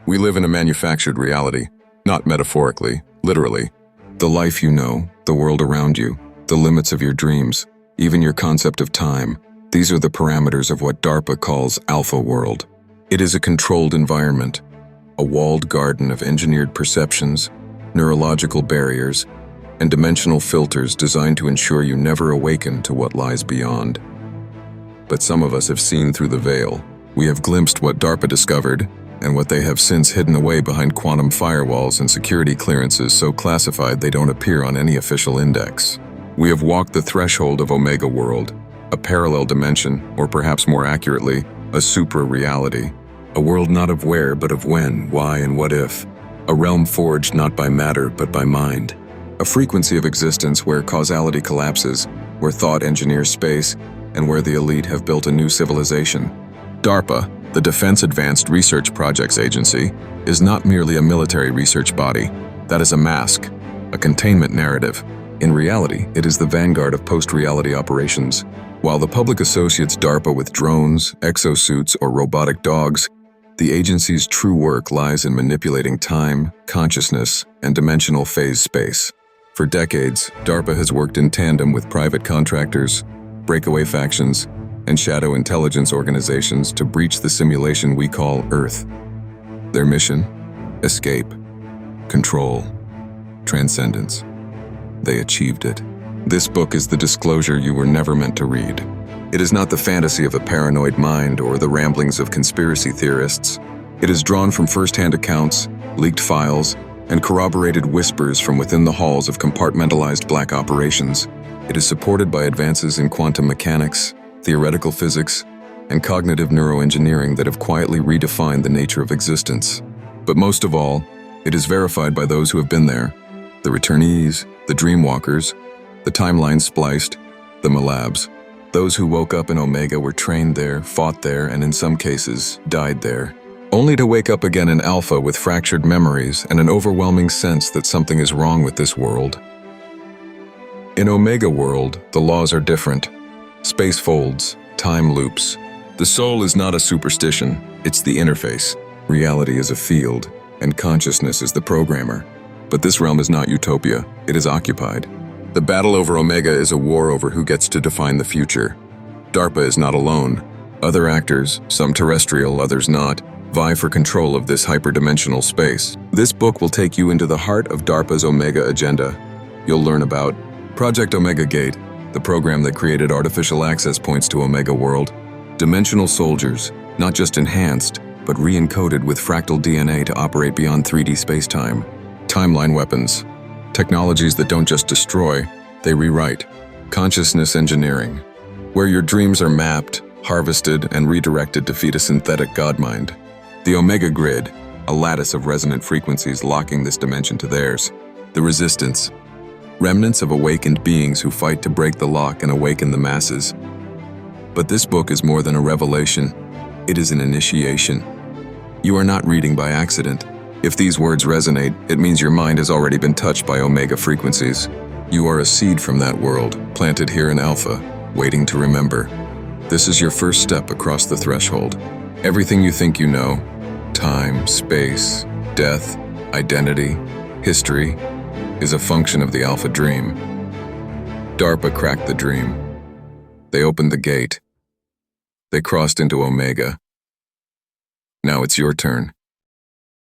We live in a manufactured reality, not metaphorically, literally. The life you know, the world around you, the limits of your dreams, even your concept of time, these are the parameters of what Darpa calls Alpha World. It is a controlled environment, a walled garden of engineered perceptions, neurological barriers, and dimensional filters designed to ensure you never awaken to what lies beyond. But some of us have seen through the veil. We have glimpsed what Darpa discovered, and what they have since hidden away behind quantum firewalls and security clearances so classified they don't appear on any official index. We have walked the threshold of Omega World, a parallel dimension, or perhaps more accurately, a supra-reality. A world not of where, but of when, why, and what if. A realm forged not by matter, but by mind. A frequency of existence where causality collapses, where thought engineers space, and where the elite have built a new civilization. Darpa, the Defense Advanced Research Projects Agency, is not merely a military research body. That is a mask, a containment narrative. In reality, it is the vanguard of post-reality operations. While the public associates Darpa with drones, exosuits, or robotic dogs, the agency's true work lies in manipulating time, consciousness, and dimensional phase space. For decades, Darpa has worked in tandem with private contractors, breakaway factions, and shadow intelligence organizations to breach the simulation we call Earth. Their mission? Escape, control, transcendence. They achieved it. This book is the disclosure you were never meant to read. It is not the fantasy of a paranoid mind or the ramblings of conspiracy theorists. It is drawn from first-hand accounts, leaked files, and corroborated whispers from within the halls of compartmentalized black operations. It is supported by advances in quantum mechanics, theoretical physics, and cognitive neuroengineering that have quietly redefined the nature of existence. But most of all, it is verified by those who have been there, the returnees, the dreamwalkers, the timelines spliced, the Malabs. Those who woke up in Omega were trained there, fought there, and in some cases, died there, only to wake up again in Alpha with fractured memories and an overwhelming sense that something is wrong with this world. In Omega World, the laws are different. Space folds, time loops. The soul is not a superstition, it's the interface. Reality is a field, and consciousness is the programmer. But this realm is not utopia, it is occupied. The battle over Omega is a war over who gets to define the future. Darpa is not alone. Other actors, some terrestrial, others not, vie for control of this hyperdimensional space. This book will take you into the heart of Darpa's Omega agenda. You'll learn about Project Omega Gate, the program that created artificial access points to Omega World. Dimensional soldiers, not just enhanced, but re-encoded with fractal DNA to operate beyond 3D spacetime. Timeline weapons, technologies that don't just destroy, they rewrite. Consciousness engineering, where your dreams are mapped, harvested, and redirected to feed a synthetic god mind. The Omega Grid, a lattice of resonant frequencies locking this dimension to theirs. The Resistance, remnants of awakened beings who fight to break the lock and awaken the masses. But this book is more than a revelation, it is an initiation. You are not reading by accident. If these words resonate, it means your mind has already been touched by Omega frequencies. You are a seed from that world, planted here in Alpha, waiting to remember. This is your first step across the threshold. Everything you think you know, time, space, death, identity, history, is a function of the Alpha Dream. Darpa cracked the dream. They opened the gate. They crossed into Omega. Now it's your turn.